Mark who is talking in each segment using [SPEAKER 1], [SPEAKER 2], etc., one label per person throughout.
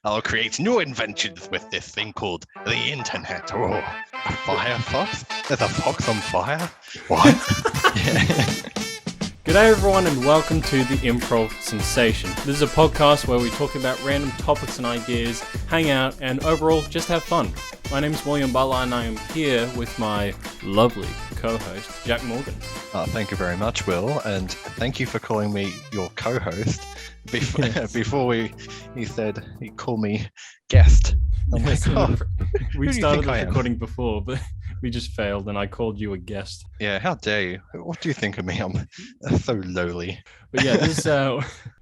[SPEAKER 1] I'll create new inventions with this thing called the internet. Oh, a firefox? There's a fox on fire? What?
[SPEAKER 2] G'day everyone and welcome to the Improv Sensation. This is a podcast where we talk about random topics and ideas, hang out, and overall just have fun. My name is William Butler and I am here with my lovely co-host, Jack Morgan.
[SPEAKER 1] Thank you very much, Will, and thank you for calling me your co-host. Before he said he'd call me guest. I'm like,
[SPEAKER 2] we started the recording before, but we just failed and I called you a guest.
[SPEAKER 1] Yeah, how dare you? What do you think of me? I'm so lowly.
[SPEAKER 2] But yeah, this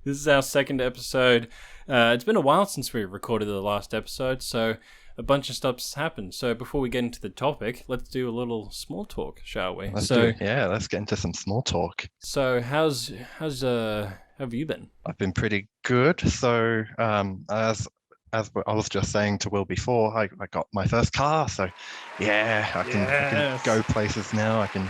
[SPEAKER 2] is our second episode. It's been a while since we recorded the last episode, so a bunch of stuff's happened. So before we get into the topic, let's do a little small talk, shall we?
[SPEAKER 1] Let's get into some small talk.
[SPEAKER 2] So how have you been?
[SPEAKER 1] I've been pretty good. So as I was just saying to Will before, I got my first car. So yeah, I can go places now. I can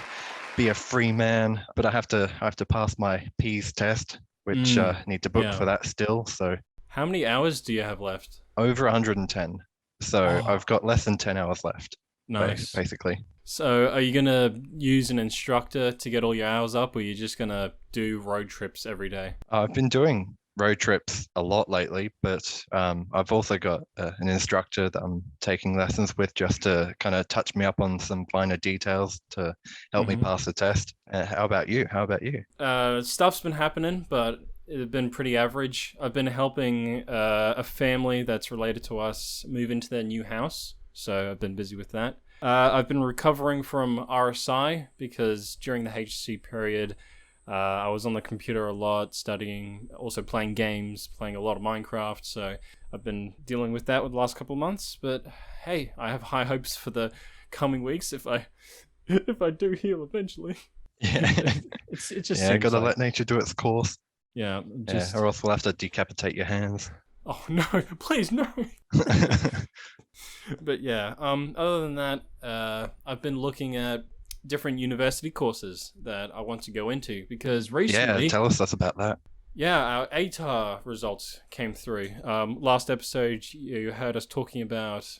[SPEAKER 1] be a free man, but I have to pass my P's test, which need to book for that still. So
[SPEAKER 2] how many hours do you have left?
[SPEAKER 1] Over 110. So I've got less than 10 hours left.
[SPEAKER 2] Nice.
[SPEAKER 1] Basically.
[SPEAKER 2] So are you going to use an instructor to get all your hours up, or are you just going to do road trips every day?
[SPEAKER 1] I've been doing road trips a lot lately, but I've also got an instructor that I'm taking lessons with just to kind of touch me up on some finer details to help me pass the test. How about you?
[SPEAKER 2] Stuff's been happening, but it's been pretty average. I've been helping a family that's related to us move into their new house, so I've been busy with that. I've been recovering from RSI because during the HC period, I was on the computer a lot, studying, also playing games, playing a lot of Minecraft. So I've been dealing with that with the last couple of months. But hey, I have high hopes for the coming weeks if I do heal eventually.
[SPEAKER 1] Yeah,
[SPEAKER 2] it just
[SPEAKER 1] gotta let nature do its course.
[SPEAKER 2] Yeah,
[SPEAKER 1] or else we'll have to decapitate your hands.
[SPEAKER 2] Oh no! Please no. But yeah, other than that, I've been looking at different university courses that I want to go into because recently...
[SPEAKER 1] Yeah, tell us about that.
[SPEAKER 2] Yeah, our ATAR results came through. Last episode, you heard us talking about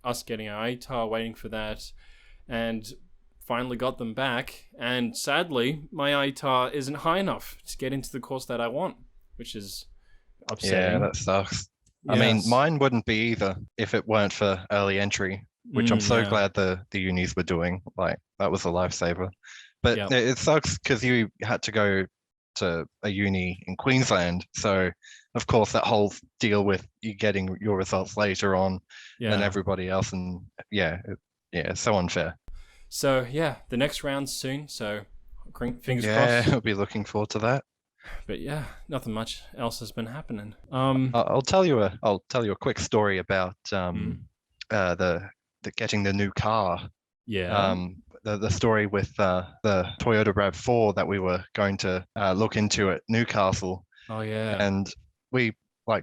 [SPEAKER 2] us getting our ATAR, waiting for that, and finally got them back. And sadly, my ATAR isn't high enough to get into the course that I want, which is upsetting.
[SPEAKER 1] Yeah, that sucks.
[SPEAKER 2] Yes.
[SPEAKER 1] I mean, mine wouldn't be either if it weren't for early entry, which I'm so glad the unis were doing. Like, that was a lifesaver. But it sucks because you had to go to a uni in Queensland. So, of course, that whole deal with you getting your results later on than everybody else. And it's so unfair.
[SPEAKER 2] So, the next round's soon. So, fingers crossed.
[SPEAKER 1] Yeah, I'll be looking forward to that.
[SPEAKER 2] But yeah, nothing much else has been happening.
[SPEAKER 1] I'll tell you a quick story about the getting the new car.
[SPEAKER 2] Yeah.
[SPEAKER 1] The story with the Toyota RAV4 that we were going to look into at Newcastle.
[SPEAKER 2] Oh yeah.
[SPEAKER 1] And we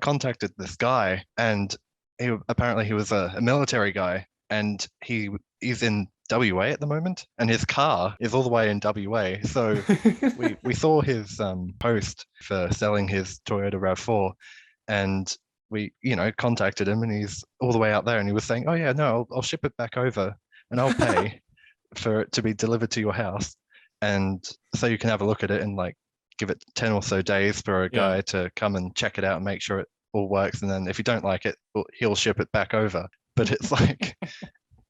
[SPEAKER 1] contacted this guy, and he was a military guy, and he's in WA at the moment, and his car is all the way in WA. So we saw his post for selling his Toyota RAV4, and we contacted him, and he's all the way out there, and he was saying, oh yeah, no, I'll ship it back over and I'll pay for it to be delivered to your house, and so you can have a look at it and give it 10 or so days for a guy to come and check it out and make sure it all works, and then if you don't like it, he'll ship it back over. But it's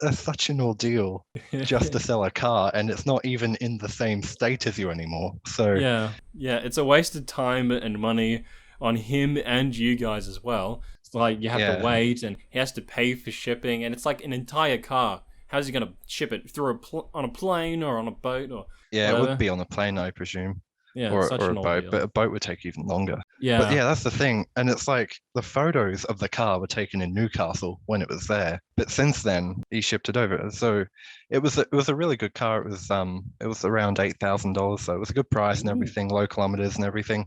[SPEAKER 1] that's such an ordeal just to sell a car, and it's not even in the same state as you anymore. So
[SPEAKER 2] yeah, it's a waste of time and money on him and you guys as well. It's like you have to wait, and he has to pay for shipping, and it's like an entire car. How's he going to ship it through on a plane or on a boat or whatever?
[SPEAKER 1] It would be on a plane, I presume.
[SPEAKER 2] Yeah,
[SPEAKER 1] or a boat, but a boat would take even longer.
[SPEAKER 2] Yeah.
[SPEAKER 1] But that's the thing. And it's like the photos of the car were taken in Newcastle when it was there. But since then, he shipped it over. So it was a really good car. It was around $8,000. So it was a good price and everything, low kilometers and everything.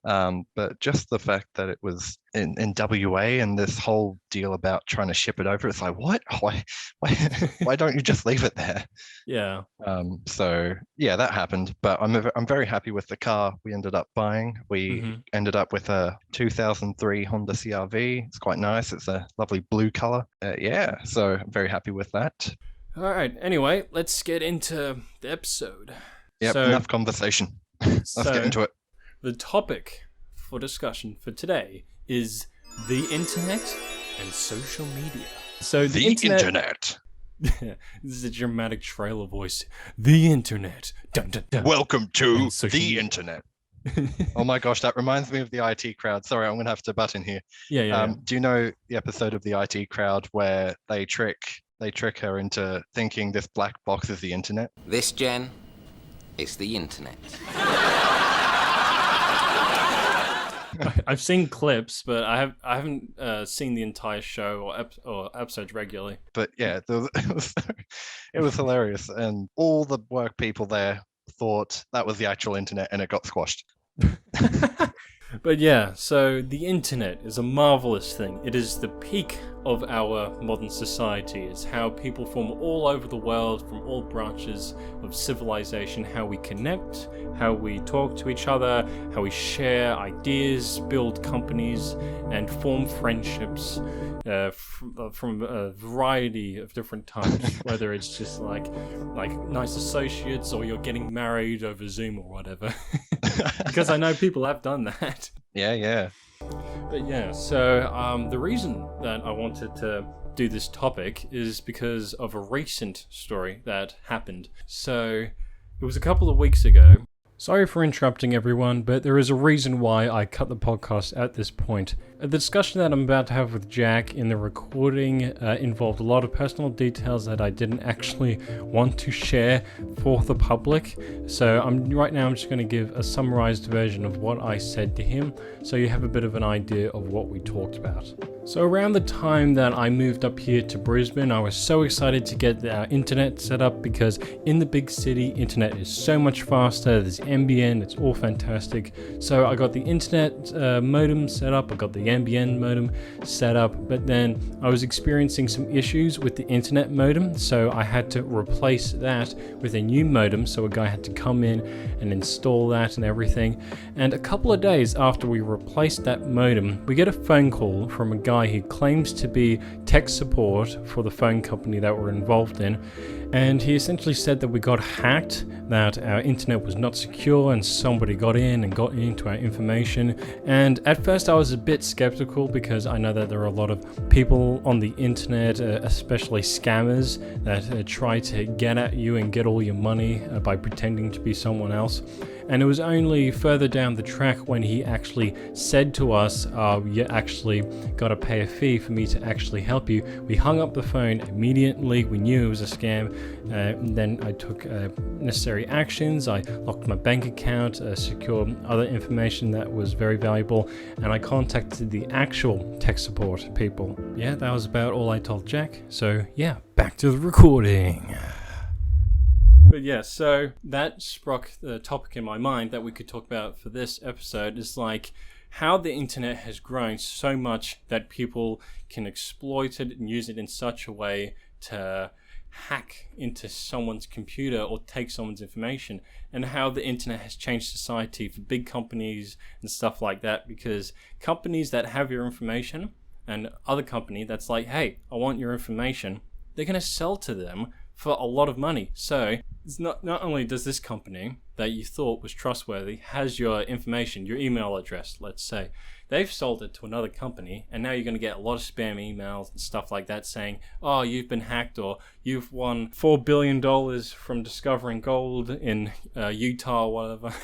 [SPEAKER 1] But just the fact that it was in WA and this whole deal about trying to ship it over, it's like, what? Why, why don't you just leave it there?
[SPEAKER 2] Yeah.
[SPEAKER 1] So yeah, that happened. But I'm very happy with the car we ended up buying. We
[SPEAKER 2] Hmm.
[SPEAKER 1] ended up with a 2003 Honda CR-V. It's quite nice. It's a lovely blue color. Yeah, so I'm very happy with that.
[SPEAKER 2] All right. Anyway, let's get into the episode.
[SPEAKER 1] Yep,
[SPEAKER 2] So,
[SPEAKER 1] enough conversation. Let's get into it.
[SPEAKER 2] the topic for discussion for today is the internet and social media. So
[SPEAKER 1] The internet.
[SPEAKER 2] This is a dramatic trailer voice. The internet. Dun, dun, dun.
[SPEAKER 1] Welcome to
[SPEAKER 2] And social
[SPEAKER 1] the
[SPEAKER 2] media.
[SPEAKER 1] internet. Oh my gosh, that reminds me of the IT Crowd. Sorry, I'm gonna have to butt in here.
[SPEAKER 2] Yeah.
[SPEAKER 1] Do you know the episode of the IT Crowd where they trick her into thinking this black box is the internet?
[SPEAKER 3] This, Jen, is the internet.
[SPEAKER 2] I've seen clips, but I haven't seen the entire show or episodes regularly.
[SPEAKER 1] But yeah, it was hilarious, and all the work people there thought that was the actual internet, and it got squashed.
[SPEAKER 2] But yeah, so the internet is a marvelous thing. It is the peak of our modern society. It's how people from all over the world, from all branches of civilization, how we connect, how we talk to each other, how we share ideas, build companies, and form friendships from a variety of different types. Whether it's just like nice associates, or you're getting married over Zoom or whatever. Because I know people have done that.
[SPEAKER 1] Yeah.
[SPEAKER 2] But yeah, so the reason that I wanted to do this topic is because of a recent story that happened. So it was a couple of weeks ago. Sorry for interrupting everyone, but there is a reason why I cut the podcast at this point. The discussion that I'm about to have with Jack in the recording involved a lot of personal details that I didn't actually want to share for the public. So right now I'm just going to give a summarized version of what I said to him, so you have a bit of an idea of what we talked about. So around the time that I moved up here to Brisbane, I was so excited to get our internet set up, because in the big city, internet is so much faster. There's NBN, it's all fantastic. So I got the internet modem set up, I got the NBN modem set up, but then I was experiencing some issues with the internet modem, so I had to replace that with a new modem. So a guy had to come in and install that and everything. And a couple of days after we replaced that modem, we get a phone call from a guy who claims to be tech support for the phone company that we're involved in. And he essentially said that we got hacked, that our internet was not secure, and somebody got in and got into our information. And at first I was a bit skeptical, because I know that there are a lot of people on the internet, especially scammers, that try to get at you and get all your money by pretending to be someone else. And it was only further down the track when he actually said to us, you actually got to pay a fee for me to actually help you. We hung up the phone immediately. We knew it was a scam. Then I took necessary actions. I locked my bank account, secured other information that was very valuable, and I contacted the actual tech support people. Yeah, that was about all I told Jack. So yeah, back to the recording. But yeah, so that struck the topic in my mind that we could talk about for this episode, is like how the internet has grown so much that people can exploit it and use it in such a way to hack into someone's computer or take someone's information, and how the internet has changed society for big companies and stuff like that, because companies that have your information and other company that's like, hey, I want your information, they're going to sell to them for a lot of money. So it's not only does this company that you thought was trustworthy has your information, your email address, let's say, they've sold it to another company, and now you're going to get a lot of spam emails and stuff like that saying, oh, you've been hacked, or you've won $4 billion from discovering gold in Utah or whatever.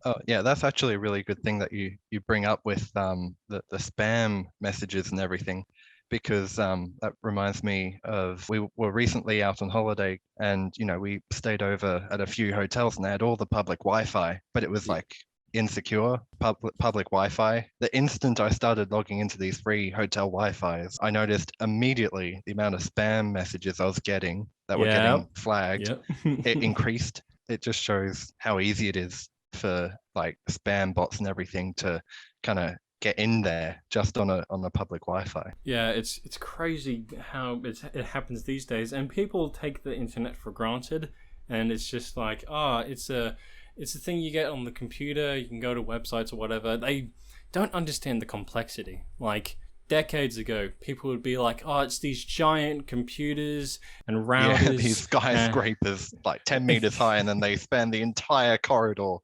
[SPEAKER 1] Oh yeah, that's actually a really good thing that you bring up with the spam messages and everything, because that reminds me of, we were recently out on holiday, and we stayed over at a few hotels, and they had all the public Wi-Fi, but it was like insecure public Wi-Fi. The instant I started logging into these free hotel Wi-Fis, I noticed immediately the amount of spam messages I was getting that were getting flagged.
[SPEAKER 2] Yep.
[SPEAKER 1] It increased. It just shows how easy it is for like spam bots and everything to kind of get in there just on a public Wi-Fi.
[SPEAKER 2] Yeah, it's crazy how it happens these days, and people take the internet for granted, and it's just like, it's a thing you get on the computer. You can go to websites or whatever. They don't understand the complexity. Like decades ago, people would be like, it's these giant computers and routers.
[SPEAKER 1] Yeah, these skyscrapers like 10 meters high, and then they span the entire corridor.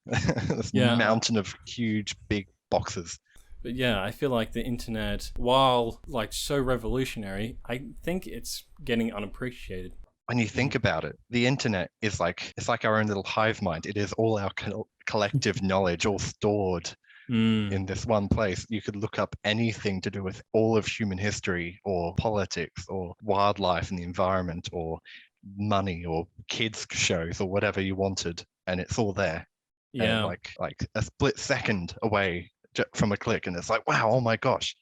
[SPEAKER 1] This mountain of huge, big boxes.
[SPEAKER 2] But yeah, I feel like the internet, while like so revolutionary, I think it's getting unappreciated.
[SPEAKER 1] When you think about it, the internet is it's like our own little hive mind. It is all our collective knowledge, all stored in this one place. You could look up anything to do with all of human history or politics or wildlife and the environment or money or kids shows or whatever you wanted, and it's all there.
[SPEAKER 2] Yeah,
[SPEAKER 1] and like a split second away from a click, and it's like, wow, oh my gosh.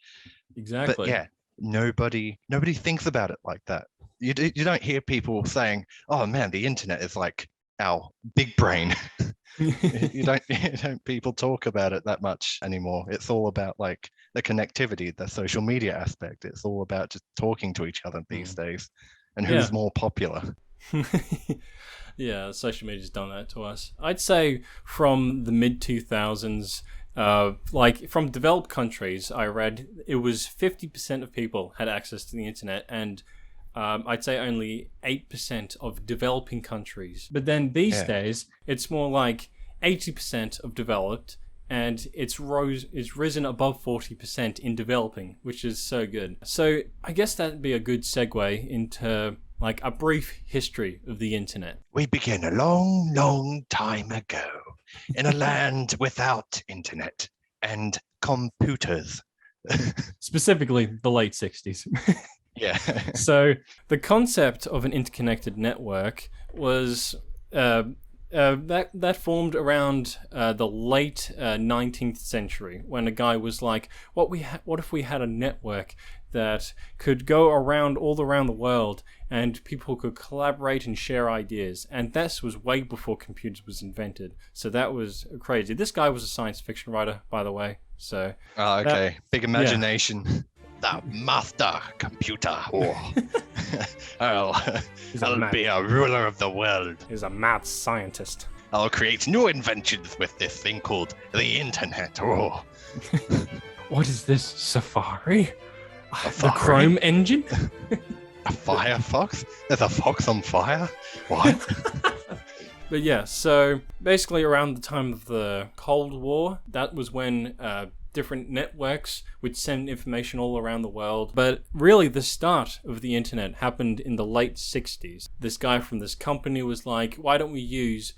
[SPEAKER 2] exactly.
[SPEAKER 1] But yeah, nobody thinks about it like that. You don't hear people saying, oh man, the internet is like our big brain. you don't people talk about it that much anymore. It's all about like the connectivity, the social media aspect. It's all about just talking to each other these days, and who's more popular.
[SPEAKER 2] Yeah, social media's done that to us. I'd say from the mid 2000s, like from developed countries, I read it was 50% of people had access to the internet, and I'd say only 8% of developing countries. But then these days, it's more like 80% of developed, and it's risen above 40% in developing, which is so good. So I guess that'd be a good segue into like a brief history of the internet.
[SPEAKER 1] We begin a long, long time ago in a land without internet and computers.
[SPEAKER 2] Specifically, the late 60s.
[SPEAKER 1] Yeah.
[SPEAKER 2] So the concept of an interconnected network was that formed around the late 19th century, when a guy was like, what if we had a network that could go all around the world, and people could collaborate and share ideas. And this was way before computers was invented. So that was crazy. This guy was a science fiction writer, by the way. So
[SPEAKER 1] okay. Big imagination. Yeah. The master computer. I'll be a ruler of the world.
[SPEAKER 2] He's a mad scientist.
[SPEAKER 1] I'll create new inventions with this thing called the internet.
[SPEAKER 2] What is this, Safari? The Chrome engine?
[SPEAKER 1] A Firefox? There's a fox on fire? What?
[SPEAKER 2] But yeah, so basically around the time of the Cold War, that was when different networks would send information all around the world. But really the start of the internet happened in the late 60s. This guy from this company was like, why don't we use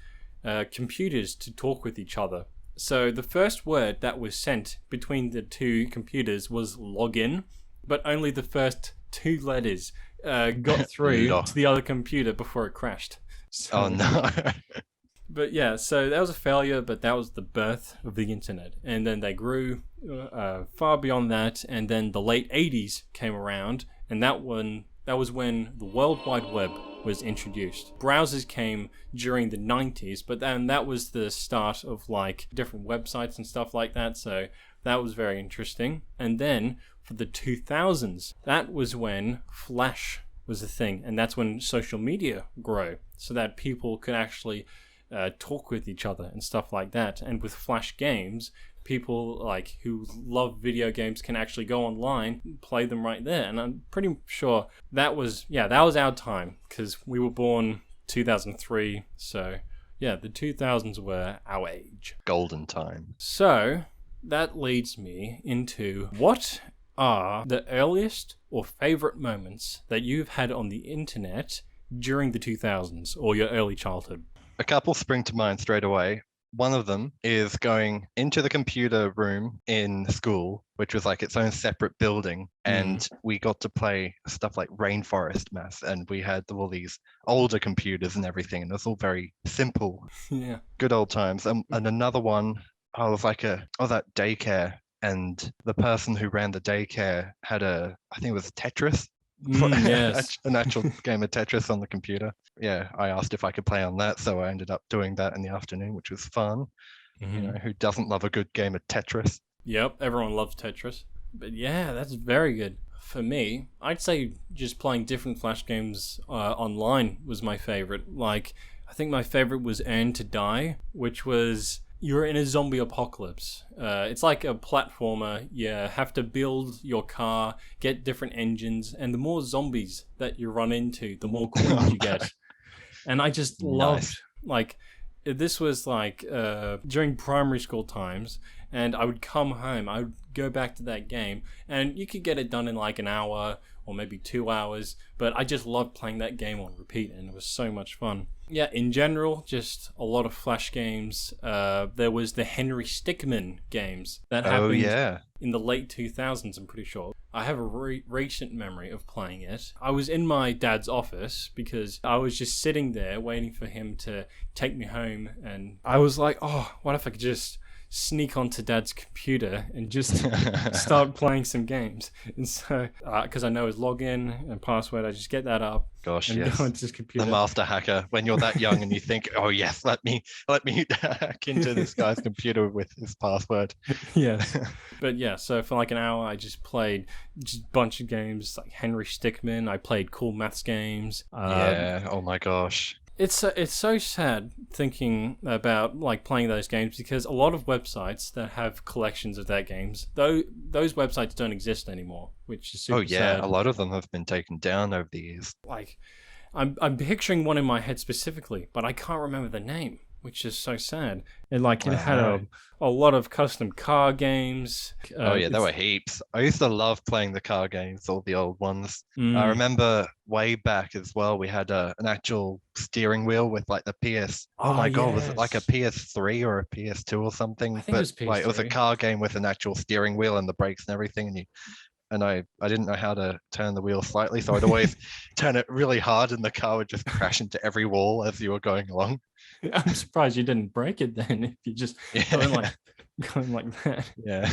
[SPEAKER 2] computers to talk with each other? So the first word that was sent between the two computers was login, but only the first two letters got through to the other computer before it crashed. So,
[SPEAKER 1] oh no.
[SPEAKER 2] But yeah, so that was a failure, but that was the birth of the internet. And then they grew far beyond that, and then the late 80s came around, and that was when the World Wide Web was introduced. Browsers came during the 90s, but then that was the start of like different websites and stuff like that, so that was very interesting. And then for the 2000s, that was when Flash was a thing, and that's when social media grew, so that people could actually talk with each other and stuff like that. And with Flash games, people like who love video games can actually go online and play them right there. And I'm pretty sure that was our time, because we were born 2003. So yeah, the 2000s were our age.
[SPEAKER 1] Golden time.
[SPEAKER 2] So that leads me into, what are the earliest or favorite moments that you've had on the internet during the 2000s or your early childhood?
[SPEAKER 1] A couple spring to mind straight away. One of them is going into the computer room in school, which was like its own separate building, and we got to play stuff like Rainforest Math, and we had all these older computers and everything, and it was all very simple.
[SPEAKER 2] Yeah.
[SPEAKER 1] Good old times. And another one, I was like that daycare, and the person who ran the daycare had I think it was Tetris.
[SPEAKER 2] Yes.
[SPEAKER 1] An actual game of Tetris on the computer. Yeah, I asked if I could play on that, so I ended up doing that in the afternoon, which was fun.
[SPEAKER 2] Mhm.
[SPEAKER 1] Who doesn't love a good game of Tetris?
[SPEAKER 2] Yep, everyone loves Tetris. But yeah, that's very good. For me, I'd say just playing different Flash games online was my favorite. Like, I think my favorite was Earn to Die, which was you're in a zombie apocalypse. It's like a platformer. You have to build your car, get different engines, and the more zombies that you run into, the more coins you get. And I just loved,
[SPEAKER 1] Nice.
[SPEAKER 2] like, this was like during primary school times, and I would come home, I would go back to that game, and you could get it done in like an hour or maybe 2 hours, but I just loved playing that game on repeat, and it was so much fun. Yeah, in general, just a lot of Flash games. There was the Henry Stickmin games that
[SPEAKER 1] Oh
[SPEAKER 2] happened
[SPEAKER 1] yeah.
[SPEAKER 2] in the late 2000s, I'm pretty sure. I have a recent memory of playing it. I was in my dad's office because I was just sitting there waiting for him to take me home, and I was like, oh, what if I could just sneak onto dad's computer and just start playing some games? And so, because I know his login and password, I just get that up
[SPEAKER 1] Gosh,
[SPEAKER 2] and
[SPEAKER 1] yes.
[SPEAKER 2] go into his
[SPEAKER 1] The
[SPEAKER 2] computer.
[SPEAKER 1] master hacker. When you're that young and you think, oh yes, let me hack into this guy's computer with his password.
[SPEAKER 2] Yes. But yeah, so for like an hour, I just played just a bunch of games like Henry Stickmin. I played cool maths games.
[SPEAKER 1] Yeah. Oh my gosh.
[SPEAKER 2] It's so sad thinking about like playing those games because a lot of websites that have collections of that games, though those websites don't exist anymore, which is super
[SPEAKER 1] Oh yeah.
[SPEAKER 2] sad.
[SPEAKER 1] A lot of them have been taken down over the years.
[SPEAKER 2] Like, I'm picturing one in my head specifically, but I can't remember the name, which is so sad. And like it had
[SPEAKER 1] know.
[SPEAKER 2] a lot of custom car games.
[SPEAKER 1] Oh yeah, there
[SPEAKER 2] It's-
[SPEAKER 1] were heaps. I used to love playing the car games, all the old ones. I
[SPEAKER 2] Mm,
[SPEAKER 1] remember way back as well, we had an actual steering wheel with like the PS. Oh my God, was it like a
[SPEAKER 2] yes.
[SPEAKER 1] PS3 or a PS2 or something?
[SPEAKER 2] I think it was
[SPEAKER 1] But like it was a
[SPEAKER 2] PS3.
[SPEAKER 1] car game with an actual steering wheel and the brakes and everything, and I didn't know how to turn the wheel slightly, so I'd always turn it really hard and the car would just crash into every wall as you were going along.
[SPEAKER 2] I'm surprised you didn't break it then if you just going
[SPEAKER 1] Yeah.
[SPEAKER 2] like going like that.
[SPEAKER 1] Yeah.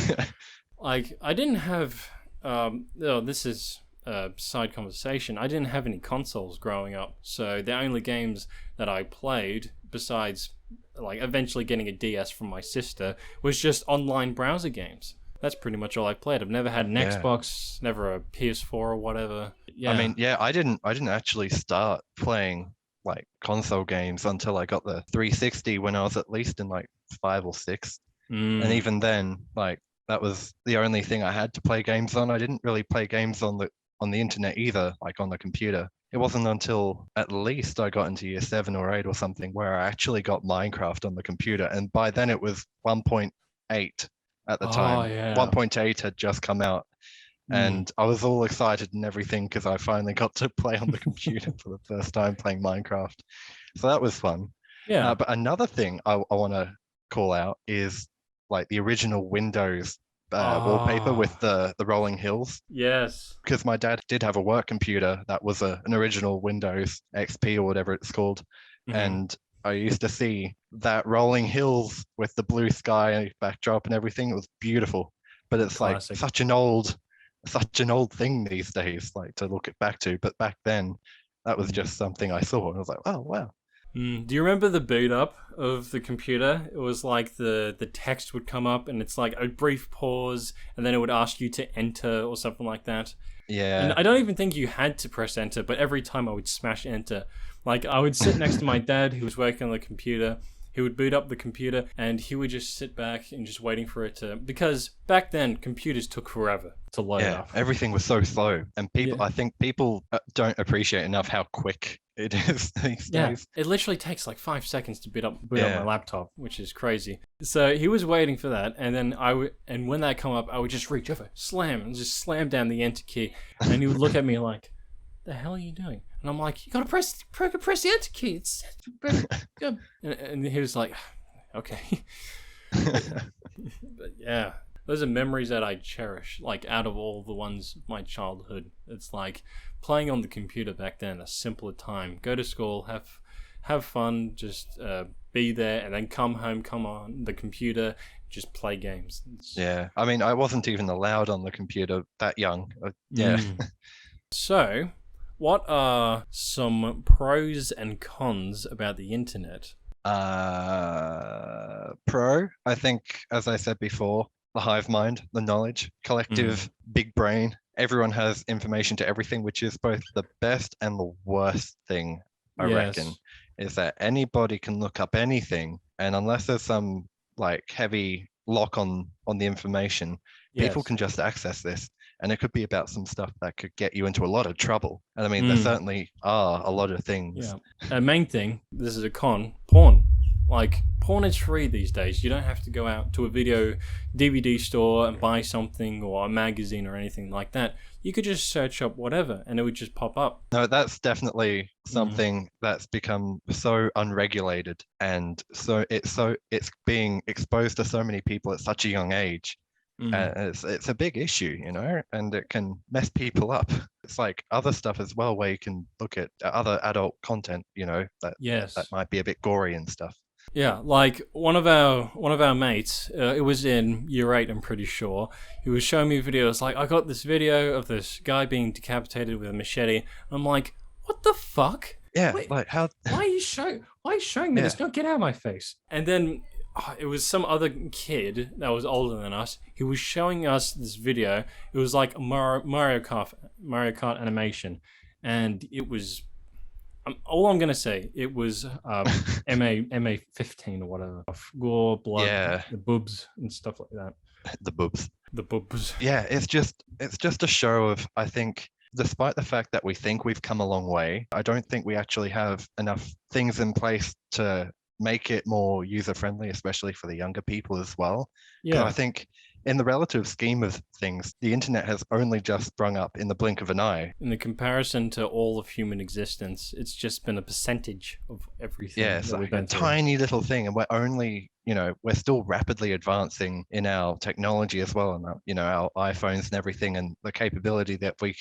[SPEAKER 2] Like I didn't have oh, this is a side conversation. I didn't have any consoles growing up, so the only games that I played besides like eventually getting a DS from my sister was just online browser games. That's pretty much all I played. I've never had an
[SPEAKER 1] Yeah.
[SPEAKER 2] Xbox, never a PS4 or whatever. Yeah.
[SPEAKER 1] I mean, yeah, I didn't actually start playing like console games until I got the 360 when I was at least in like 5 or 6. And
[SPEAKER 2] Mm,
[SPEAKER 1] even then, like that was the only thing I had to play games on. I didn't really play games on the internet either, like on the computer. It wasn't until at least I got into year 7 or 8 or something where I actually got Minecraft on the computer. And by then it was 1.8 at the
[SPEAKER 2] oh
[SPEAKER 1] time.
[SPEAKER 2] yeah.
[SPEAKER 1] 1.8 had just come out
[SPEAKER 2] Mm,
[SPEAKER 1] and I was all excited and everything because I finally got to play on the computer for the first time playing Minecraft. So that was fun.
[SPEAKER 2] yeah.
[SPEAKER 1] But another thing I want to call out is like the original Windows wallpaper with
[SPEAKER 2] Oh,
[SPEAKER 1] the rolling hills.
[SPEAKER 2] yes.
[SPEAKER 1] Because my dad did have a work computer that was an original Windows XP or whatever it's called,
[SPEAKER 2] Hmm.
[SPEAKER 1] and I used to see that rolling hills with the blue sky backdrop and everything. It was beautiful, but it's like
[SPEAKER 2] Classic.
[SPEAKER 1] such an old thing these days, like to look it back to. But back then, that was
[SPEAKER 2] Mm.
[SPEAKER 1] just something I saw, and I was like, oh wow.
[SPEAKER 2] Do you remember the boot up of the computer? It was like the text would come up and it's like a brief pause and then it would ask you to enter or something like that. And
[SPEAKER 1] Yeah,
[SPEAKER 2] I don't even think you had to press enter, but every time I would smash enter. Like I would sit next to my dad who was working on the computer. He would boot up the computer and he would just sit back and just waiting for it to, because back then computers took forever to load
[SPEAKER 1] yeah,
[SPEAKER 2] up.
[SPEAKER 1] everything was so slow, and people,
[SPEAKER 2] Yeah.
[SPEAKER 1] I think people don't appreciate enough how quick it is these
[SPEAKER 2] Yeah,
[SPEAKER 1] days.
[SPEAKER 2] it literally takes like 5 seconds to boot up
[SPEAKER 1] Yeah.
[SPEAKER 2] my laptop, which is crazy. So he was waiting for that, and then and when that come up, I would just reach over, slam, and just slam down the enter key, and he would look at me like, "The hell are you doing?" And I'm like, "You gotta press the enter key. It's good." And he was like, "Okay." But yeah, those are memories that I cherish. Like out of all the ones of my childhood, it's like playing on the computer back then. A simpler time. Go to school, have fun, just be there, and then come home, come on the computer, just play games.
[SPEAKER 1] Yeah, I mean, I wasn't even allowed on the computer that young. Yeah.
[SPEAKER 2] So, what are some pros and cons about the internet?
[SPEAKER 1] Pro, I think, as I said before, the hive mind, the knowledge, collective, big brain. Everyone has information to everything, which is both the best and the worst thing, I reckon,
[SPEAKER 2] Yes.
[SPEAKER 1] is that anybody can look up anything, and unless there's some like heavy lock on the information, people
[SPEAKER 2] Yes.
[SPEAKER 1] can just access this. And it could be about some stuff that could get you into a lot of trouble. And I mean, there
[SPEAKER 2] Mm.
[SPEAKER 1] certainly are a lot of things.
[SPEAKER 2] Yeah. Main thing, this is a con, porn. Like, porn is free these days. You don't have to go out to a video DVD store and buy something or a magazine or anything like that. You could just search up whatever and it would just pop up.
[SPEAKER 1] No, that's definitely something that's become so unregulated, and it's being exposed to so many people at such a young age. It's a big issue, you know, and it can mess people up. It's like other stuff as well, where you can look at other adult content, you know, that
[SPEAKER 2] Yes.
[SPEAKER 1] might be a bit gory and stuff.
[SPEAKER 2] Yeah, like one of our mates, it was in year 8, I'm pretty sure. He was showing me videos like, I got this video of this guy being decapitated with a machete. I'm like, what the fuck?
[SPEAKER 1] Yeah,
[SPEAKER 2] Wait,
[SPEAKER 1] like how
[SPEAKER 2] why are you showing me
[SPEAKER 1] Yeah.
[SPEAKER 2] this? Don't get out of my face. And then it was some other kid that was older than us. He was showing us this video. It was like a Mario Kart animation, and it was. All I'm gonna say, it was MA 15 or whatever. Gore, blood,
[SPEAKER 1] Yeah.
[SPEAKER 2] the boobs and stuff like that.
[SPEAKER 1] the boobs.
[SPEAKER 2] The boobs.
[SPEAKER 1] Yeah, it's just a show of, I think, despite the fact that we think we've come a long way, I don't think we actually have enough things in place to make it more user friendly, especially for the younger people as well. 'Cause
[SPEAKER 2] Yeah.
[SPEAKER 1] I think in the relative scheme of things, the internet has only just sprung up in the blink of an eye.
[SPEAKER 2] In the comparison to all of human existence, it's just been a percentage of everything
[SPEAKER 1] Yeah, it's
[SPEAKER 2] that we've
[SPEAKER 1] like a
[SPEAKER 2] been through.
[SPEAKER 1] tiny little thing, and we're only, you know, we're still rapidly advancing in our technology as well, and you know, our iPhones and everything, and the capability that we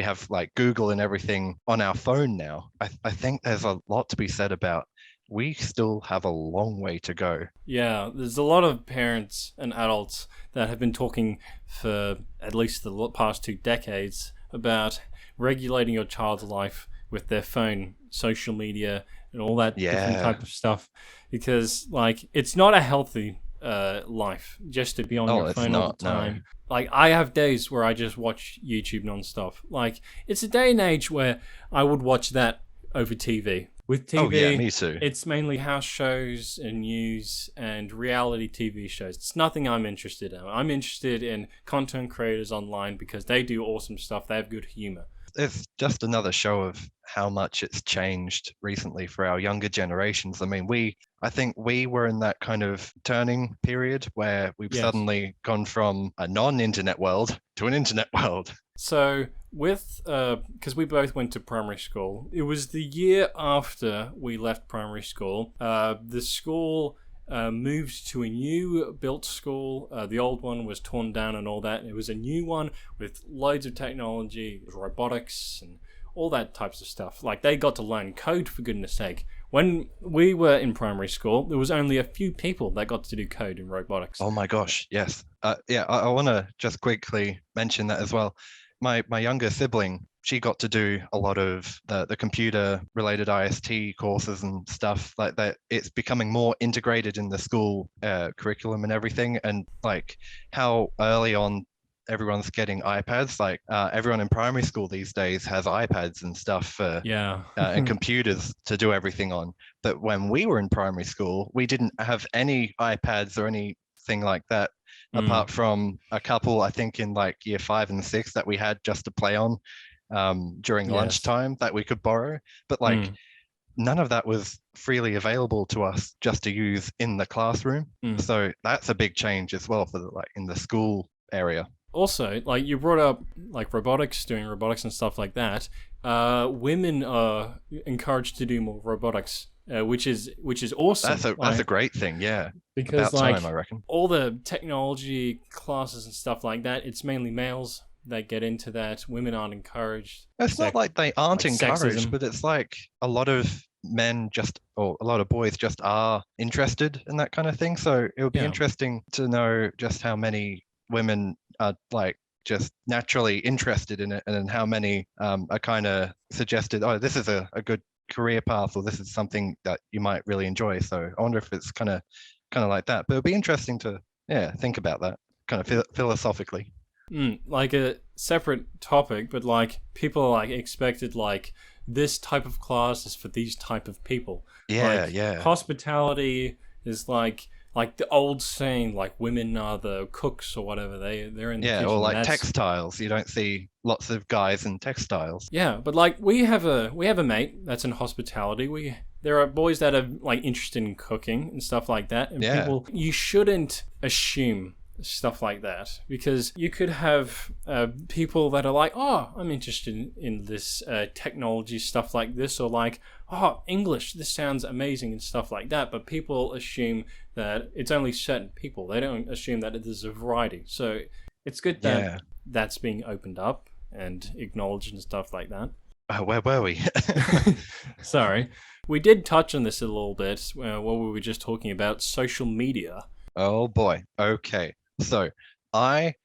[SPEAKER 1] have like Google and everything on our phone now. I think there's a lot to be said about we still have a long way to go.
[SPEAKER 2] Yeah, there's a lot of parents and adults that have been talking for at least the past 2 decades about regulating your child's life with their phone, social media, and all that different
[SPEAKER 1] Yeah.
[SPEAKER 2] type of stuff. Because, like, it's not a healthy life just to be on
[SPEAKER 1] Oh,
[SPEAKER 2] your
[SPEAKER 1] it's
[SPEAKER 2] phone all
[SPEAKER 1] not,
[SPEAKER 2] the
[SPEAKER 1] no.
[SPEAKER 2] time. Like, I have days where I just watch YouTube nonstop. Like, it's a day and age where I would watch that over TV. With TV,
[SPEAKER 1] Oh yeah, me too.
[SPEAKER 2] it's mainly house shows and news and reality TV shows. It's nothing I'm interested in. I'm interested in content creators online because they do awesome stuff. They have good humor.
[SPEAKER 1] It's just another show of how much it's changed recently for our younger generations. I mean, I think we were in that kind of turning period where we've
[SPEAKER 2] Yes.
[SPEAKER 1] suddenly gone from a non-internet world to an internet world.
[SPEAKER 2] So with because we both went to primary school, it was the year after we left primary school. The school moved to a new built school. The old one was torn down and all that. It was a new one with loads of technology, robotics and all that types of stuff. Like, they got to learn code, for goodness sake. When we were in primary school, there was only a few people that got to do code in robotics.
[SPEAKER 1] Oh my gosh, yes. Yeah, I want to just quickly mention that as well. My younger sibling, she got to do a lot of the computer related IST courses and stuff like that. It's becoming more integrated in the school curriculum and everything, and like how early on everyone's getting iPads. Like everyone in primary school these days has iPads and stuff
[SPEAKER 2] Yeah.
[SPEAKER 1] and computers to do everything on. But when we were in primary school, we didn't have any iPads or anything like that, apart from a couple, I think, in like year 5 and 6 that we had just to play on during
[SPEAKER 2] Yes.
[SPEAKER 1] lunchtime that we could borrow. But like none of that was freely available to us just to use in the classroom. So that's a big change as well for like in the school area.
[SPEAKER 2] Also, like, you brought up like robotics, doing robotics and stuff like that. Women are encouraged to do more robotics, which is awesome.
[SPEAKER 1] That's a great thing, yeah.
[SPEAKER 2] because
[SPEAKER 1] About
[SPEAKER 2] like
[SPEAKER 1] time, I reckon.
[SPEAKER 2] all the technology classes and stuff like that, it's mainly males that get into that. Women aren't encouraged.
[SPEAKER 1] It's not like they aren't
[SPEAKER 2] like
[SPEAKER 1] encouraged,
[SPEAKER 2] sexism.
[SPEAKER 1] but it's like a lot of men or a lot of boys just are interested in that kind of thing. So it would be
[SPEAKER 2] Yeah.
[SPEAKER 1] interesting to know just how many women are like just naturally interested in it, and then how many are kind of suggested, oh, this is a good career path, or this is something that you might really enjoy. So I wonder if it's kind of like that. But it'd be interesting to think about that kind of philosophically.
[SPEAKER 2] Like a separate topic, but like people like expected like this type of class is for these type of people.
[SPEAKER 1] Yeah,
[SPEAKER 2] Like
[SPEAKER 1] yeah.
[SPEAKER 2] hospitality is like the old saying, like women are the cooks or whatever. They're in the
[SPEAKER 1] Yeah,
[SPEAKER 2] kitchen.
[SPEAKER 1] or like
[SPEAKER 2] That's,
[SPEAKER 1] textiles. You don't see lots of guys in textiles.
[SPEAKER 2] yeah, but like we have a mate that's in hospitality. There are boys that are like interested in cooking and stuff like that. And
[SPEAKER 1] Yeah.
[SPEAKER 2] people, you shouldn't assume stuff like that, because you could have people that are like, oh, I'm interested in this technology stuff like this, or like, oh, English, this sounds amazing and stuff like that. But people assume that it's only certain people. They don't assume that there's a variety. So it's good that
[SPEAKER 1] Yeah.
[SPEAKER 2] that's being opened up and acknowledged and stuff like that.
[SPEAKER 1] Where were we?
[SPEAKER 2] Sorry. We did touch on this a little bit while we were just talking about social media.
[SPEAKER 1] Oh boy. Okay. So I,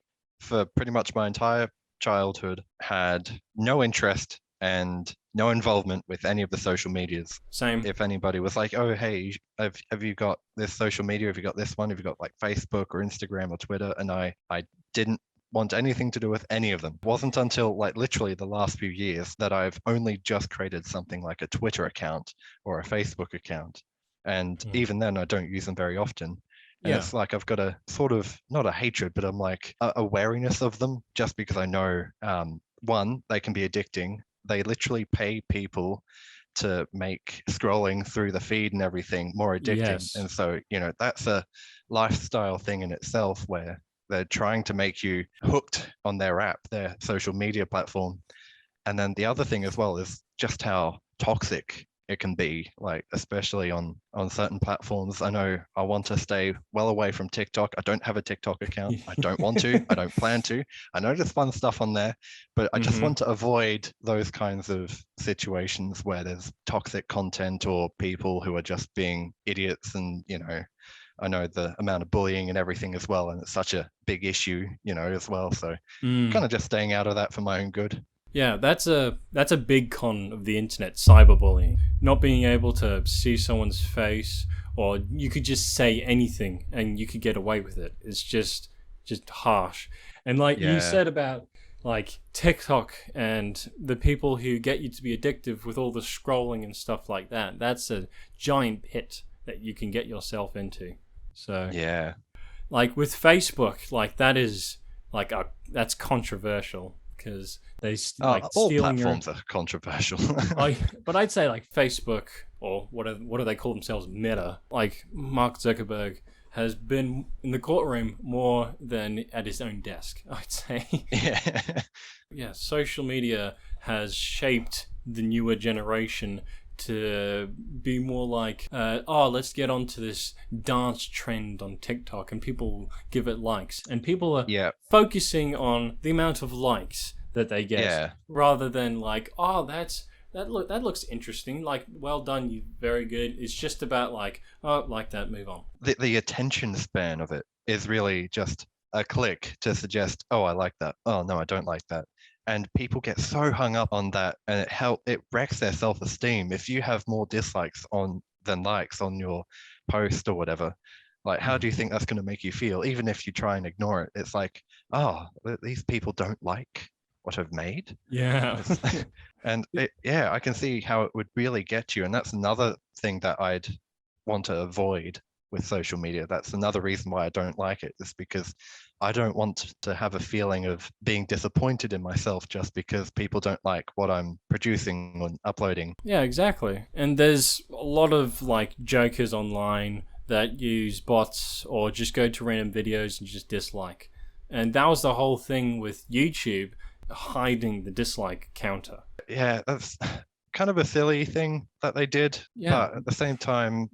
[SPEAKER 1] for pretty much my entire childhood, had no interest and no involvement with any of the social medias.
[SPEAKER 2] Same.
[SPEAKER 1] If anybody was like, "Oh, hey, have you got this social media? Have you got this one? Have you got like Facebook or Instagram or Twitter?" And I didn't want anything to do with any of them. It wasn't until like literally the last few years that I've only just created something like a Twitter account or a Facebook account. And even then, I don't use them very often. And
[SPEAKER 2] Yeah.
[SPEAKER 1] it's like I've got a sort of, not a hatred, but I'm like a wariness of them, just because I know, one, they can be addicting. They literally pay people to make scrolling through the feed and everything more addicting.
[SPEAKER 2] Yes.
[SPEAKER 1] And so, that's a lifestyle thing in itself, where they're trying to make you hooked on their app, their social media platform. And then the other thing as well is just how toxic it can be, like especially on certain platforms. I know I want to stay well away from TikTok. I don't have a TikTok account. I don't want to. I don't plan to. I know there's fun stuff on there, but I just want to avoid those kinds of situations where there's toxic content or people who are just being idiots. And I know the amount of bullying and everything as well, and it's such a big issue, as well. So kind of just staying out of that for my own good.
[SPEAKER 2] Yeah, that's a big con of the internet, cyberbullying. Not being able to see someone's face, or you could just say anything and you could get away with it. It's just harsh. And like you said about like TikTok and the people who get you to be addictive with all the scrolling and stuff like that, that's a giant pit that you can get yourself into. So
[SPEAKER 1] yeah,
[SPEAKER 2] like with Facebook, like that is like that's controversial, because they
[SPEAKER 1] all
[SPEAKER 2] stealing
[SPEAKER 1] platforms are controversial.
[SPEAKER 2] but I'd say like Facebook, or what do they call themselves, Meta, like Mark Zuckerberg has been in the courtroom more than at his own desk, I'd say. Yeah, social media has shaped the newer generation to be more like, let's get onto this dance trend on TikTok, and people give it likes, and people are focusing on the amount of likes that they get, rather than like, oh, that looks interesting, like, well done, you very good. It's just about like, oh, like that, move on.
[SPEAKER 1] The attention span of it is really just a click to suggest, oh, I like that, oh no, I don't like that. And people get so hung up on that, and it wrecks their self-esteem. If you have more dislikes than likes on your post or whatever, like, how do you think that's going to make you feel? Even if you try and ignore it, it's like, oh, these people don't like what I've made.
[SPEAKER 2] Yeah.
[SPEAKER 1] And I can see how it would really get you. And that's another thing that I'd want to avoid with social media. That's another reason why I don't like it, is because I don't want to have a feeling of being disappointed in myself just because people don't like what I'm producing and uploading.
[SPEAKER 2] Yeah, exactly. And there's a lot of like jokers online that use bots or just go to random videos and just dislike. And that was the whole thing with YouTube, hiding the dislike counter.
[SPEAKER 1] Yeah, that's kind of a silly thing that they did, but at the same time,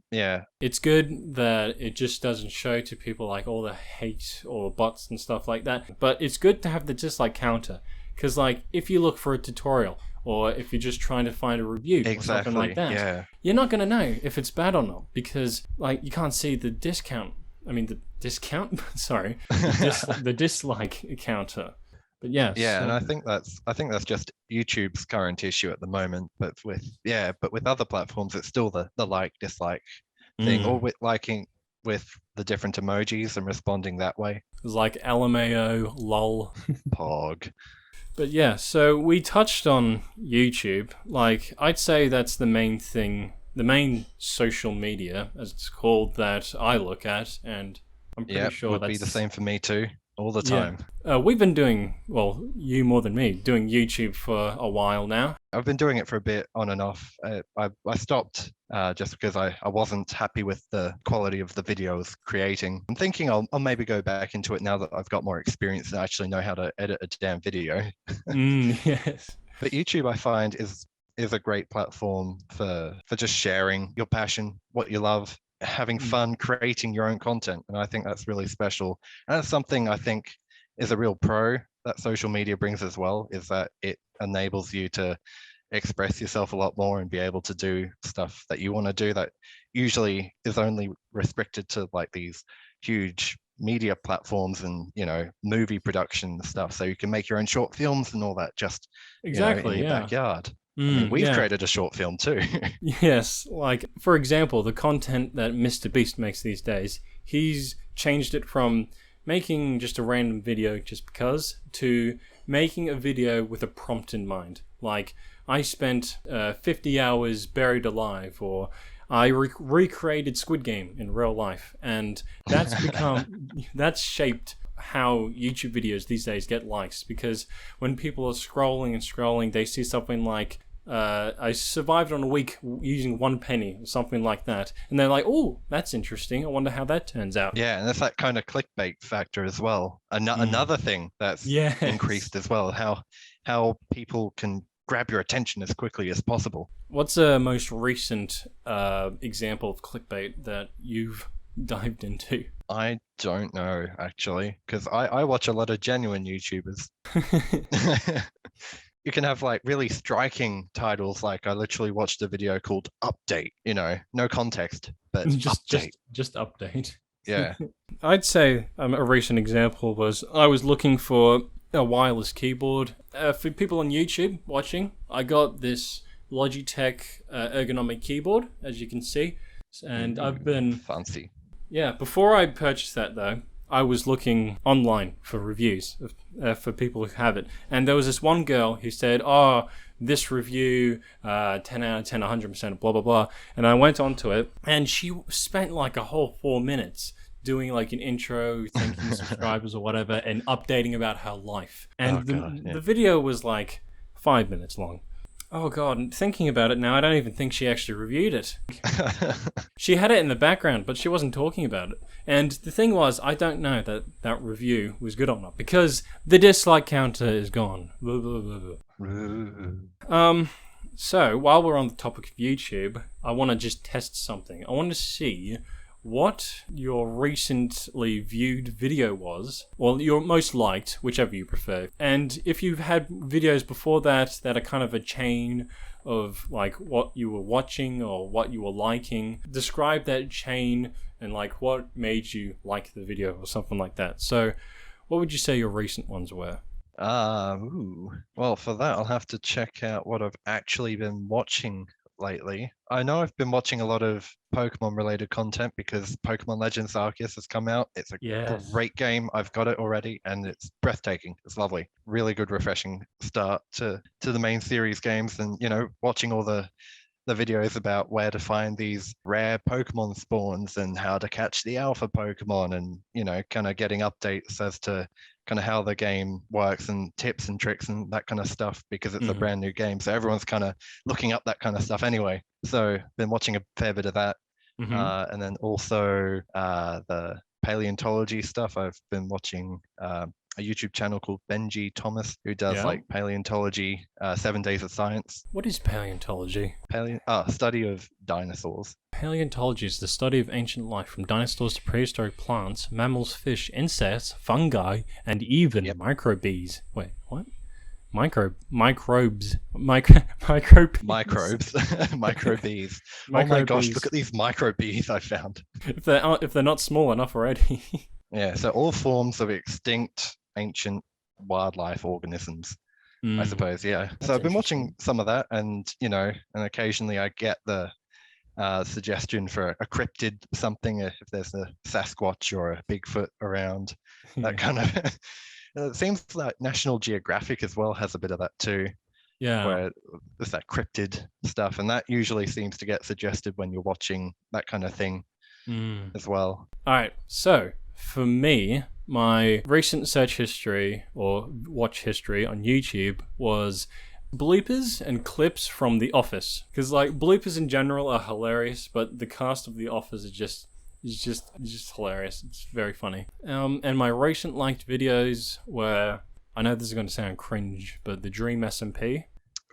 [SPEAKER 2] it's good that it just doesn't show to people like all the hate or bots and stuff like that. But it's good to have the dislike counter, because like if you look for a tutorial, or if you're just trying to find a review or something like that, you're not going to know if it's bad or not, because like you can't see the discount. I mean the discount. Sorry, the dislike counter. But yes,
[SPEAKER 1] Yeah, and I think that's just YouTube's current issue at the moment. But with other platforms, it's still the like dislike thing, or with liking with the different emojis and responding that way.
[SPEAKER 2] it's like LMAO, lol.
[SPEAKER 1] Pog.
[SPEAKER 2] But yeah, so we touched on YouTube. Like, I'd say that's the main thing, the main social media, as it's called, that I look at, and I'm pretty
[SPEAKER 1] Yeah,
[SPEAKER 2] sure
[SPEAKER 1] would
[SPEAKER 2] that's
[SPEAKER 1] be the same for me too, all the
[SPEAKER 2] Yeah.
[SPEAKER 1] time.
[SPEAKER 2] We've been doing, well, you more than me, doing YouTube for a while now.
[SPEAKER 1] I've been doing it for a bit on and off. I stopped just because I wasn't happy with the quality of the video I was creating. I'm thinking I'll maybe go back into it now that I've got more experience and actually know how to edit a damn video.
[SPEAKER 2] Yes.
[SPEAKER 1] But YouTube, I find, is a great platform for just sharing your passion, what you love, having fun creating your own content. And I think that's really special. And that's something I think is a real pro that social media brings as well, is that it enables you to express yourself a lot more and be able to do stuff that you want to do that usually is only restricted to like these huge media platforms and movie production stuff. So you can make your own short films and all that just in
[SPEAKER 2] Exactly,
[SPEAKER 1] your
[SPEAKER 2] yeah.
[SPEAKER 1] backyard. I mean, we've
[SPEAKER 2] yeah.
[SPEAKER 1] created a short film too.
[SPEAKER 2] Yes, like, for example, the content that Mr. Beast makes these days, he's changed it from making just a random video just because to making a video with a prompt in mind. Like, I spent 50 hours buried alive, or I recreated Squid Game in real life, and that's that's shaped how YouTube videos these days get likes, because when people are scrolling and scrolling, they see something like, I survived on a week using 1 penny, or something like that, and they're like, oh, that's interesting, I wonder how that turns out.
[SPEAKER 1] Yeah, and there's that kind of clickbait factor as well. Another thing that's
[SPEAKER 2] Yes.
[SPEAKER 1] increased as well, how people can grab your attention as quickly as possible.
[SPEAKER 2] What's a most recent example of clickbait that you've dived into?
[SPEAKER 1] I don't know actually, because I watch a lot of genuine YouTubers. You can have like really striking titles, like I literally watched a video called Update, no context, but update.
[SPEAKER 2] Just update.
[SPEAKER 1] Yeah.
[SPEAKER 2] I'd say a recent example was I was looking for a wireless keyboard. For people on YouTube watching, I got this Logitech ergonomic keyboard, as you can see, and I've been
[SPEAKER 1] fancy.
[SPEAKER 2] Yeah, before I purchased that though, I was looking online for reviews for people who have it. And there was this one girl who said, oh, this review, 10 out of 10, 100%, blah, blah, blah. And I went onto it, and she spent like a whole 4 minutes doing like an intro, thanking subscribers or whatever, and updating about her life. And the video was like 5 minutes long. Oh god, thinking about it now, I don't even think she actually reviewed it. She had it in the background, but she wasn't talking about it. And the thing was, I don't know that review was good or not, because the dislike counter is gone. Blah, blah, blah, blah. So, while we're on the topic of YouTube, I want to just test something. I want to see what your recently viewed video was, or your most liked, whichever you prefer. And if you've had videos before that are kind of a chain of like what you were watching or what you were liking, describe that chain and like what made you like the video or something like that. So what would you say your recent ones were?
[SPEAKER 1] Well, for that I'll have to check out what I've actually been watching lately. I know I've been watching a lot of Pokemon related content because Pokemon Legends Arceus has come out. It's a great game. I've got it already and it's breathtaking. It's lovely. Really good, refreshing start to the main series games, and watching all the videos about where to find these rare Pokemon spawns and how to catch the alpha Pokemon, and kind of getting updates as to kind of how the game works and tips and tricks and that kind of stuff, because it's a brand new game. So everyone's kind of looking up that kind of stuff anyway. So been watching a fair bit of that. And then also the paleontology stuff. I've been watching a YouTube channel called Benji Thomas, who does like paleontology, 7 Days of Science.
[SPEAKER 2] What is paleontology?
[SPEAKER 1] Study of dinosaurs.
[SPEAKER 2] Paleontology is the study of ancient life, from dinosaurs to prehistoric plants, mammals, fish, insects, fungi, and even microbes. Wait, what? Microbes. Microbees.
[SPEAKER 1] Microbes. Oh my gosh, look at these microbees I found.
[SPEAKER 2] If they're not small enough already.
[SPEAKER 1] Yeah, so all forms of extinct ancient wildlife organisms, I
[SPEAKER 2] Mm,
[SPEAKER 1] suppose. Yeah.
[SPEAKER 2] that's
[SPEAKER 1] So I've been
[SPEAKER 2] interesting.
[SPEAKER 1] watching some of that, and and occasionally I get the suggestion for a cryptid something if there's a Sasquatch or a Bigfoot around, that
[SPEAKER 2] Yeah.
[SPEAKER 1] kind of. It seems like National Geographic as well has a bit of that too,
[SPEAKER 2] Yeah.
[SPEAKER 1] where there's that cryptid stuff, and that usually seems to get suggested when you're watching that kind of thing
[SPEAKER 2] Mm.
[SPEAKER 1] as well.
[SPEAKER 2] All right. So for me, my recent search history or watch history on YouTube was bloopers and clips from The Office. Because like bloopers in general are hilarious, but the cast of The Office is just hilarious. It's very funny. And my recent liked videos were, I know this is going to sound cringe, but the Dream SMP.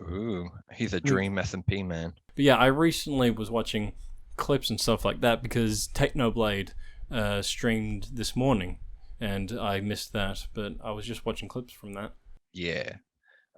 [SPEAKER 1] Ooh, he's a dream SMP man.
[SPEAKER 2] But yeah, I recently was watching clips and stuff like that because Technoblade streamed this morning, and I missed that. But I was just watching clips from that.
[SPEAKER 1] Yeah.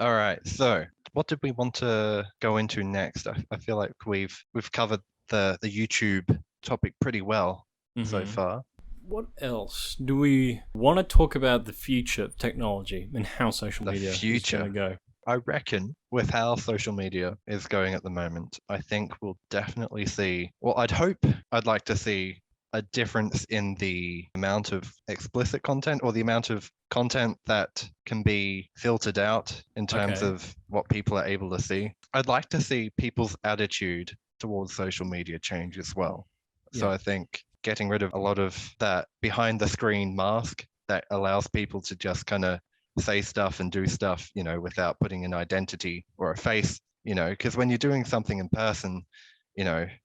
[SPEAKER 1] All right. So, what did we want to go into next? I feel like we've covered the YouTube topic pretty well so
[SPEAKER 2] Mhm.
[SPEAKER 1] far.
[SPEAKER 2] What else do we want to talk about? The future of technology and how social
[SPEAKER 1] The
[SPEAKER 2] media
[SPEAKER 1] future.
[SPEAKER 2] is going to go.
[SPEAKER 1] I reckon with how social media is going at the moment, I think we'll definitely see, well, I'd like to see a difference in the amount of explicit content or the amount of content that can be filtered out in terms
[SPEAKER 2] Okay.
[SPEAKER 1] of what people are able to see. I'd like to see people's attitude towards social media change as well. So
[SPEAKER 2] Yeah.
[SPEAKER 1] I think getting rid of a lot of that behind the screen mask that allows people to just kind of say stuff and do stuff, without putting an identity or a face, because when you're doing something in person,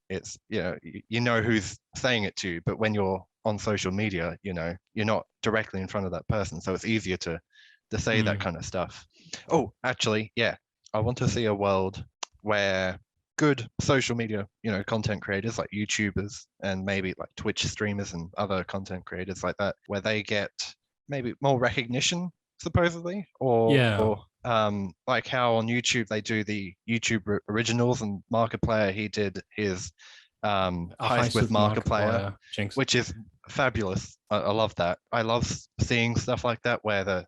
[SPEAKER 1] it's, you know who's saying it to you, but when you're on social media, you're not directly in front of that person. So it's easier to say that
[SPEAKER 2] Mm.
[SPEAKER 1] kind of stuff. Oh, actually, yeah, I want to see a world where good social media, content creators like YouTubers and maybe like Twitch streamers and other content creators like that, where they get maybe more recognition supposedly, or
[SPEAKER 2] Yeah.
[SPEAKER 1] like how on YouTube they do the YouTube originals, and Markiplier, he did his
[SPEAKER 2] A
[SPEAKER 1] Heist with Markiplier,
[SPEAKER 2] Markiplier. Jinx.
[SPEAKER 1] which is fabulous. I love that. I love seeing stuff like that where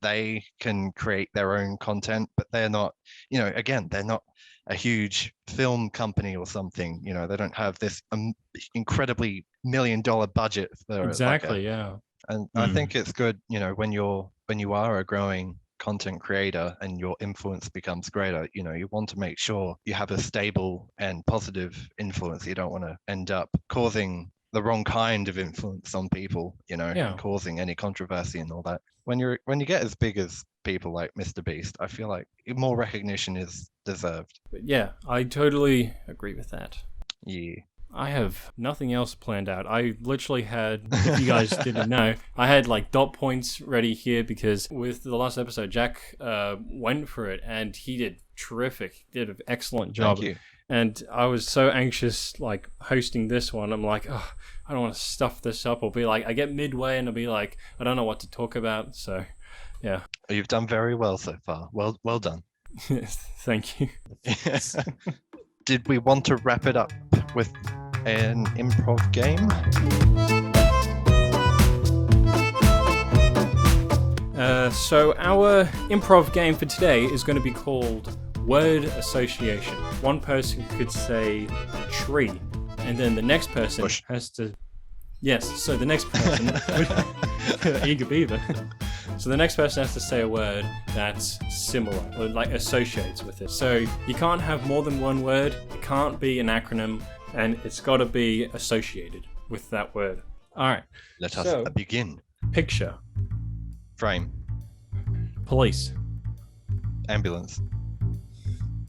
[SPEAKER 1] they can create their own content, but they're not, again, they're not a huge film company or something. They don't have this incredibly $1 million budget for
[SPEAKER 2] Exactly. Yeah.
[SPEAKER 1] and I think it's good, when you are a growing content creator and your influence becomes greater, you want to make sure you have a stable and positive influence. You don't want to end up causing the wrong kind of influence on people,
[SPEAKER 2] Yeah.
[SPEAKER 1] and causing any controversy and all that. When you get as big as people like Mr. Beast, I feel like more recognition is deserved.
[SPEAKER 2] But yeah, I totally agree with that.
[SPEAKER 1] Yeah.
[SPEAKER 2] I have nothing else planned out. I literally had, if you guys didn't know, I had like dot points ready here because with the last episode, Jack went for it and he did terrific. He did an excellent job.
[SPEAKER 1] Thank you.
[SPEAKER 2] And I was so anxious, like hosting this one. I'm like, oh, I don't want to stuff this up. Or be like, I get midway and I'll be like, I don't know what to talk about. So, yeah.
[SPEAKER 1] You've done very well so far. Well done.
[SPEAKER 2] Thank you.
[SPEAKER 1] Did we want to wrap it up with an improv game?
[SPEAKER 2] So our improv game for today is going to be called Word Association. One person could say tree, and then the next person
[SPEAKER 1] Bush.
[SPEAKER 2] has to... Yes, so the next person... Eager beaver. So the next person has to say a word that's similar, or like associates with it. So you can't have more than one word, it can't be an acronym, and it's got to be associated with that word. Alright,
[SPEAKER 1] Let us
[SPEAKER 2] So-
[SPEAKER 1] begin.
[SPEAKER 2] picture.
[SPEAKER 1] Frame.
[SPEAKER 2] Police.
[SPEAKER 1] Ambulance.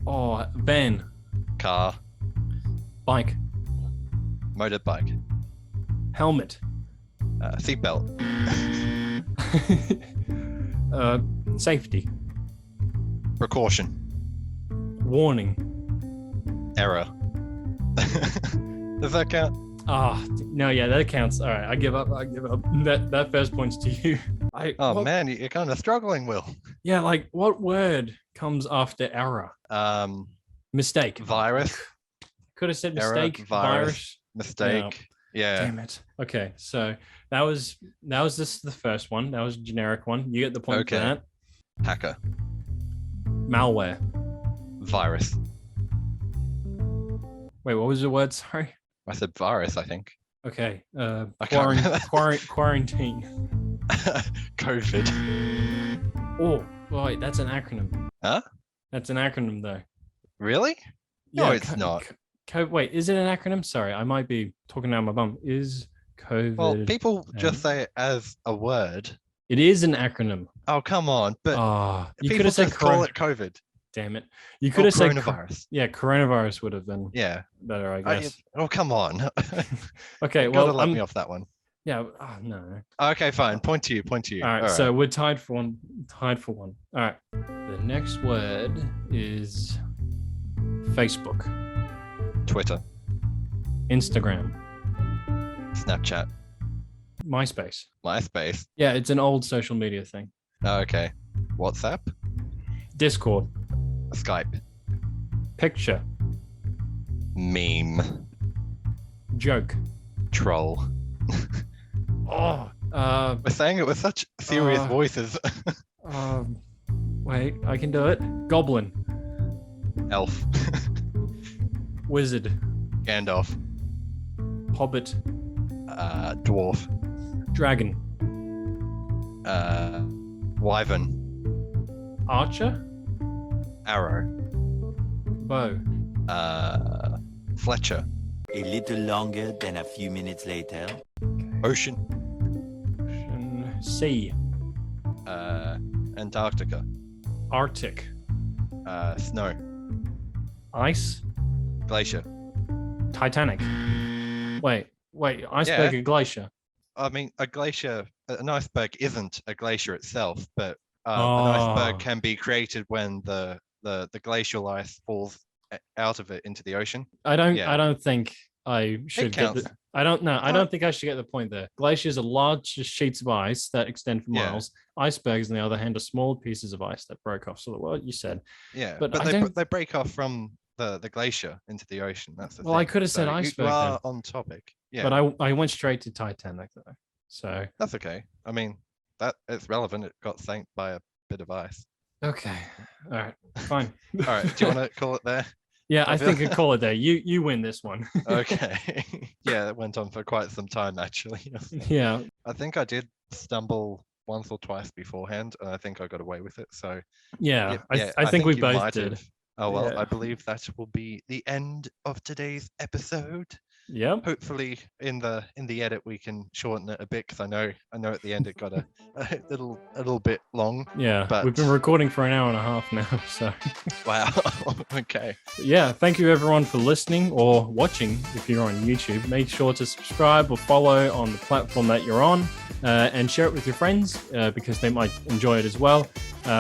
[SPEAKER 2] Oh, van.
[SPEAKER 1] Car.
[SPEAKER 2] Bike.
[SPEAKER 1] Motorbike.
[SPEAKER 2] Helmet.
[SPEAKER 1] Seatbelt.
[SPEAKER 2] Safety.
[SPEAKER 1] Precaution.
[SPEAKER 2] Warning.
[SPEAKER 1] Error. Does that count?
[SPEAKER 2] No, yeah, that counts. All right, I give up. That first point's to you.
[SPEAKER 1] Oh man, you're kind of struggling, Will.
[SPEAKER 2] Yeah, like what word comes after error? Mistake.
[SPEAKER 1] Virus.
[SPEAKER 2] Could have said
[SPEAKER 1] Error,
[SPEAKER 2] mistake.
[SPEAKER 1] virus. Mistake. Yeah.
[SPEAKER 2] Damn it. Okay, so That was this the first one. That was a generic one. You get the point for
[SPEAKER 1] Okay.
[SPEAKER 2] that.
[SPEAKER 1] Hacker.
[SPEAKER 2] Malware.
[SPEAKER 1] Virus.
[SPEAKER 2] Wait, what was the word? Sorry.
[SPEAKER 1] I said virus, I think.
[SPEAKER 2] Okay.
[SPEAKER 1] I can't remember.
[SPEAKER 2] Quarantine.
[SPEAKER 1] COVID.
[SPEAKER 2] Oh, wait, that's an acronym.
[SPEAKER 1] Huh?
[SPEAKER 2] That's an acronym, though.
[SPEAKER 1] Really? No,
[SPEAKER 2] Yeah,
[SPEAKER 1] it's not.
[SPEAKER 2] Wait, is it an acronym? Sorry, I might be talking down my bum. Is COVID?
[SPEAKER 1] Well, people just
[SPEAKER 2] and-
[SPEAKER 1] say it as a word.
[SPEAKER 2] It is an acronym.
[SPEAKER 1] Oh, come on. But
[SPEAKER 2] Ah, you could
[SPEAKER 1] people
[SPEAKER 2] have said
[SPEAKER 1] just call it COVID.
[SPEAKER 2] Damn it! You
[SPEAKER 1] Or
[SPEAKER 2] could have said
[SPEAKER 1] coronavirus.
[SPEAKER 2] yeah, coronavirus would have been
[SPEAKER 1] Yeah.
[SPEAKER 2] better, I
[SPEAKER 1] I-
[SPEAKER 2] guess.
[SPEAKER 1] oh, come on.
[SPEAKER 2] Okay,
[SPEAKER 1] Gotta
[SPEAKER 2] well,
[SPEAKER 1] let me off that one.
[SPEAKER 2] yeah. Oh, no.
[SPEAKER 1] Okay, fine. Point to you. Point to you.
[SPEAKER 2] All right, so we're tied for one. Tied for one. All right. The next word is Facebook,
[SPEAKER 1] Twitter,
[SPEAKER 2] Instagram,
[SPEAKER 1] Snapchat,
[SPEAKER 2] MySpace.
[SPEAKER 1] MySpace.
[SPEAKER 2] Yeah, it's an old social media thing.
[SPEAKER 1] Oh, okay. WhatsApp,
[SPEAKER 2] Discord,
[SPEAKER 1] Skype,
[SPEAKER 2] picture,
[SPEAKER 1] meme,
[SPEAKER 2] joke.
[SPEAKER 1] troll.
[SPEAKER 2] Oh,
[SPEAKER 1] We're saying it with such serious
[SPEAKER 2] Uh,
[SPEAKER 1] voices.
[SPEAKER 2] um, wait, I can do it. Goblin,
[SPEAKER 1] Elf,
[SPEAKER 2] wizard,
[SPEAKER 1] Gandalf,
[SPEAKER 2] hobbit,
[SPEAKER 1] dwarf,
[SPEAKER 2] dragon,
[SPEAKER 1] wyvern,
[SPEAKER 2] archer,
[SPEAKER 1] arrow,
[SPEAKER 2] bow,
[SPEAKER 1] Fletcher,
[SPEAKER 4] A little longer than a few minutes later.
[SPEAKER 1] ocean,
[SPEAKER 2] sea,
[SPEAKER 1] Antarctica,
[SPEAKER 2] Arctic,
[SPEAKER 1] snow,
[SPEAKER 2] ice,
[SPEAKER 1] glacier.
[SPEAKER 2] Titanic. Wait, iceberg
[SPEAKER 1] Yeah.
[SPEAKER 2] and glacier.
[SPEAKER 1] I mean, an iceberg isn't a glacier itself, but an
[SPEAKER 2] Oh.
[SPEAKER 1] iceberg can be created when the glacial ice falls out of it into the ocean.
[SPEAKER 2] I don't
[SPEAKER 1] Yeah.
[SPEAKER 2] think I should get
[SPEAKER 1] counts.
[SPEAKER 2] the, I don't know. I
[SPEAKER 1] No.
[SPEAKER 2] don't think I should get the point there. Glaciers are large sheets of ice that extend for
[SPEAKER 1] Yeah.
[SPEAKER 2] miles. Icebergs, on the other hand, are small pieces of ice that broke off. So what you said.
[SPEAKER 1] Yeah,
[SPEAKER 2] But
[SPEAKER 1] but
[SPEAKER 2] I don't-
[SPEAKER 1] they break off from the glacier into the ocean. That's the
[SPEAKER 2] Well, I
[SPEAKER 1] thing.
[SPEAKER 2] could have said
[SPEAKER 1] So
[SPEAKER 2] iceberg
[SPEAKER 1] You are
[SPEAKER 2] then.
[SPEAKER 1] on topic. Yeah,
[SPEAKER 2] But I went straight to Titanic though. So
[SPEAKER 1] that's okay. I mean, that it's relevant. It got sank by a bit of ice.
[SPEAKER 2] okay. All right. Fine.
[SPEAKER 1] All right, do you want to call it there?
[SPEAKER 2] Yeah, I
[SPEAKER 1] I
[SPEAKER 2] think
[SPEAKER 1] feel-
[SPEAKER 2] I call it there. You win this one.
[SPEAKER 1] Okay. Yeah, it went on for quite some time actually.
[SPEAKER 2] Yeah.
[SPEAKER 1] I think I did stumble once or twice beforehand, and I think I got away with it. So
[SPEAKER 2] Yeah.
[SPEAKER 1] yeah,
[SPEAKER 2] I think we
[SPEAKER 1] you
[SPEAKER 2] both
[SPEAKER 1] might
[SPEAKER 2] did.
[SPEAKER 1] have. Oh well,
[SPEAKER 2] Yeah.
[SPEAKER 1] I believe that will be the end of today's episode.
[SPEAKER 2] Yep.
[SPEAKER 1] Hopefully, in the edit, we can shorten it a bit because I know at the end it got a little bit long.
[SPEAKER 2] Yeah.
[SPEAKER 1] But-
[SPEAKER 2] We've been recording for an hour and a half now. So
[SPEAKER 1] Wow. Okay.
[SPEAKER 2] yeah, thank you everyone for listening or watching if you're on YouTube. Make sure to subscribe or follow on the platform that you're on and share it with your friends because they might enjoy it as well.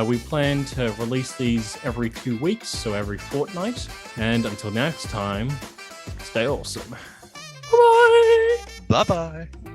[SPEAKER 2] We plan to release these every 2 weeks, so every fortnight. And until next time, stay awesome. Bye-bye.
[SPEAKER 1] Bye bye.